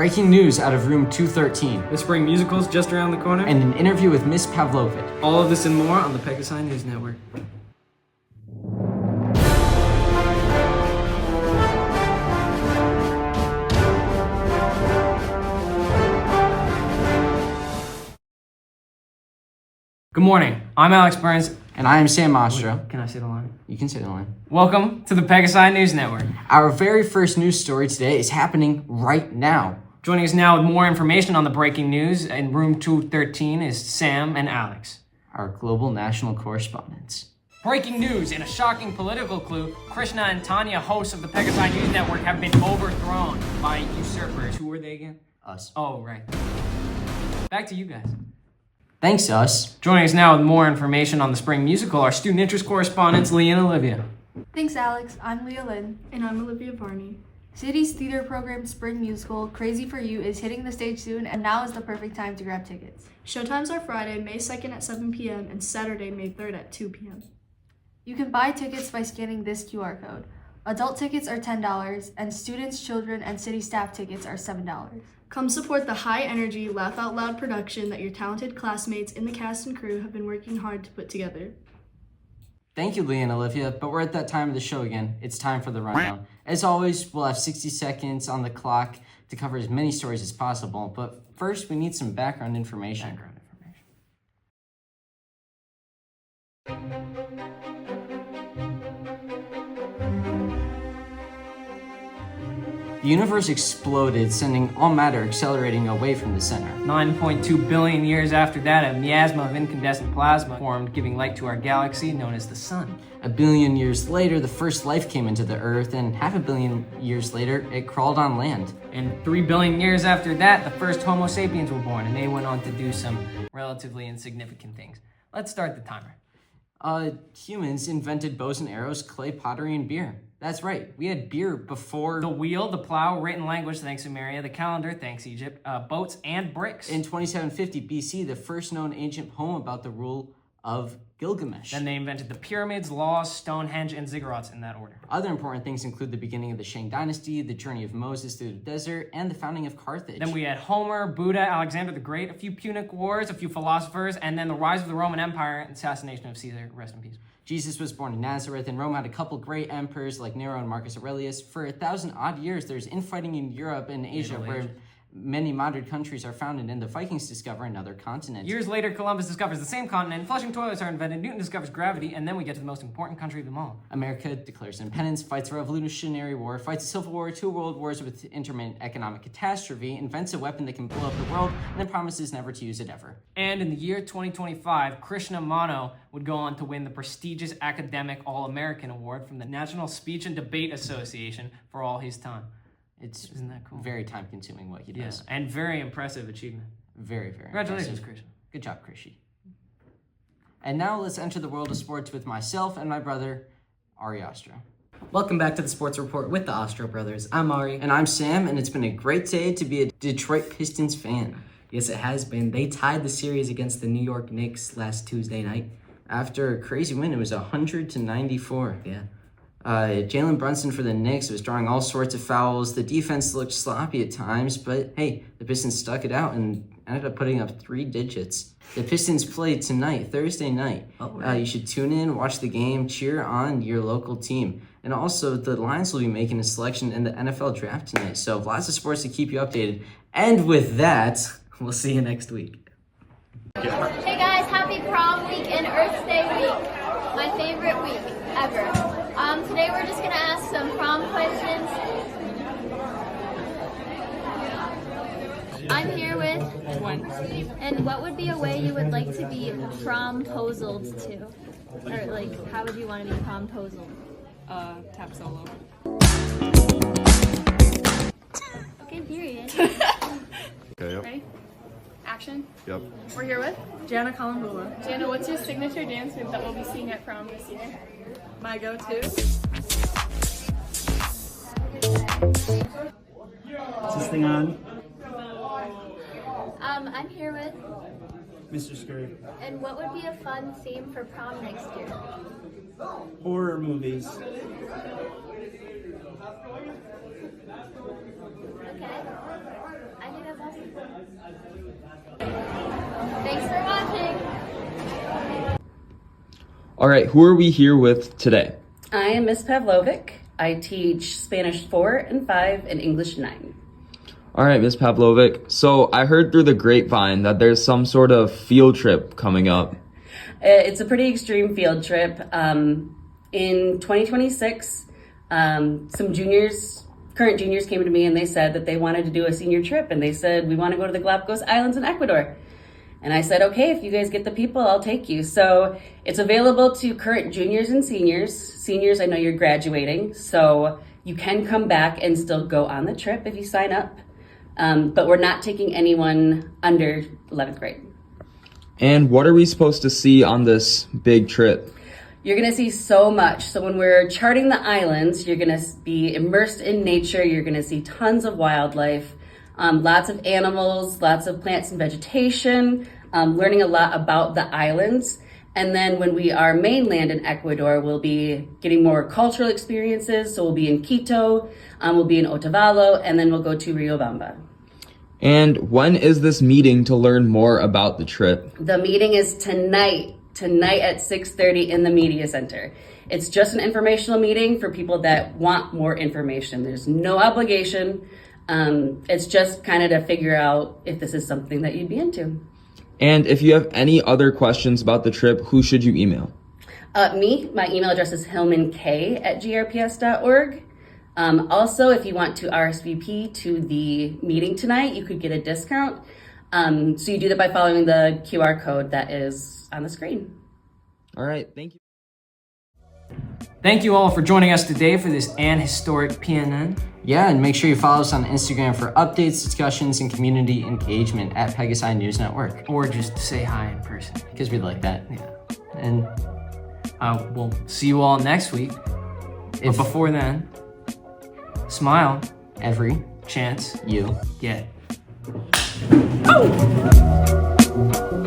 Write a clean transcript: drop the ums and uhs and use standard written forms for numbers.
Breaking news out of room 213. The spring musical's just around the corner. And an interview with Miss Pavlovic. All of this and more on the Pegasi News Network. Good morning. I'm Alex Burns. And I am Sam Mastro. Can I say the line? You can say the line. Welcome to the Pegasi News Network. Our very first news story today is happening right now. Joining us now with more information on the breaking news in room 213 is Sam and Alex, our global national correspondents. Breaking news and a shocking political clue. Krishna and Tanya, hosts of the Pegasi News Network, have been overthrown by usurpers. Who were they again? Us. Oh, right. Back to you guys. Thanks, us. Joining us now with more information on the spring musical, our student interest correspondents, Lee and Olivia. Thanks, Alex. I'm Leah Lynn. And I'm Olivia Varney. City's theater program Spring Musical, Crazy for You, is hitting the stage soon, and now is the perfect time to grab tickets. Showtimes are Friday, May 2nd at 7 p.m. and Saturday, May 3rd at 2 p.m. You can buy tickets by scanning this QR code. Adult tickets are $10, and students, children, and city staff tickets are $7. Come support the high-energy, laugh-out-loud production that your talented classmates in the cast and crew have been working hard to put together. Thank you, Lee and Olivia, but we're at that time of the show again. It's time for the rundown. As always, we'll have 60 seconds on the clock to cover as many stories as possible, but first we need some background information. The universe exploded, sending all matter accelerating away from the center. 9.2 billion years after that, a miasma of incandescent plasma formed, giving light to our galaxy known as the Sun. A billion years later, the first life came into the Earth, and half a billion years later, it crawled on land. And 3 billion years after that, the first Homo sapiens were born, and they went on to do some relatively insignificant things. Let's start the timer. Humans invented bows and arrows, clay, pottery, and beer. That's right, we had beer before the wheel, the plow, written language, thanks Sumeria, the calendar, thanks Egypt, boats, and bricks. In 2750 BC, the first known ancient poem about the rule of Gilgamesh. Then they invented the pyramids, laws, Stonehenge, and ziggurats in that order. Other important things include the beginning of the Shang dynasty, the journey of Moses through the desert, and the founding of Carthage. Then we had Homer, Buddha, Alexander the Great, a few Punic Wars, a few philosophers, and then the rise of the Roman Empire and assassination of Caesar, rest in peace. Jesus was born in Nazareth, and Rome had a couple great emperors like Nero and Marcus Aurelius. For 1,000 odd years, there's infighting in Europe and Asia, where many modern countries are founded, and the Vikings discover another continent. Years later, Columbus discovers the same continent, flushing toilets are invented, Newton discovers gravity, and then we get to the most important country of them all. America declares independence, fights a Revolutionary War, fights a Civil War, 2 world wars with intermittent economic catastrophe, invents a weapon that can blow up the world, and then promises never to use it ever. And in the year 2025, Krishna Mano would go on to win the prestigious Academic All-American Award from the National Speech and Debate Association for all his time. Isn't that cool? Very time-consuming what he does. Yeah, and very impressive achievement. Very, very Congratulations, impressive. Krishna. Good job, Krishi. And now let's enter the world of sports with myself and my brother, Ari Ostro. Welcome back to the Sports Report with the Ostro Brothers. I'm Ari. And I'm Sam, and it's been a great day to be a Detroit Pistons fan. Yes, it has been. They tied the series against the New York Knicks last Tuesday night. After a crazy win, it was 100-94. Yeah. Jalen Brunson for the Knicks was drawing all sorts of fouls. The defense looked sloppy at times, but hey, the Pistons stuck it out and ended up putting up 3 digits. The Pistons play tonight, Thursday night. Oh, right. You should tune in, watch the game, cheer on your local team. And also, the Lions will be making a selection in the NFL draft tonight, so lots of sports to keep you updated. And with that, we'll see you next week. Hey guys, happy prom week and Earth Day week. My favorite week ever. Today we're just gonna ask some prom questions. I'm here with one. And what would be a way you would like to be promposaled to? Or like, how would you want to be promposaled? Tap solo. Okay, period. Okay, yep. Ready? Action. Yep. We're here with Jana Kalambula. Jana, what's your signature dance move that we'll be seeing at prom this year? My go-to. Is this thing on? I'm here with. Mr. Scurry. And what would be a fun theme for prom next year? Horror movies. Okay. Thanks for watching. All right, who are we here with today? I am Miss Pavlovic. I teach Spanish 4 and 5 and English 9. All right, Ms. Pavlovic. So I heard through the grapevine that there's some sort of field trip coming up. It's a pretty extreme field trip. In 2026, some current juniors came to me and they said that they wanted to do a senior trip, and they said, we want to go to the Galapagos Islands in Ecuador. And I said, okay, if you guys get the people, I'll take you. So it's available to current juniors and seniors. Seniors, I know you're graduating, so you can come back and still go on the trip if you sign up. But we're not taking anyone under 11th grade. And what are we supposed to see on this big trip? You're gonna see so much. So when we're charting the islands, you're gonna be immersed in nature. You're gonna see tons of wildlife, lots of animals, lots of plants and vegetation, learning a lot about the islands. And then when we are mainland in Ecuador, we'll be getting more cultural experiences. So we'll be in Quito, we'll be in Otavalo, and then we'll go to Riobamba. And when is this meeting to learn more about the trip? The meeting is tonight at 6:30 in the media center. It's just an informational meeting for people that want more information. There's no obligation. It's just kind of to figure out if this is something that you'd be into. And if you have any other questions about the trip, who should you email? My email address is hillmank@grps.org. Also, if you want to RSVP to the meeting tonight, you could get a discount. So you do that by following the QR code that is on the screen. All right, thank you. Thank you all for joining us today for this An Historic PNN. Yeah, and make sure you follow us on Instagram for updates, discussions, and community engagement at Pegasi News Network. Or just say hi in person. Because we'd like that. Yeah. And we'll see you all next week. But before then, smile Every chance you get. Oh!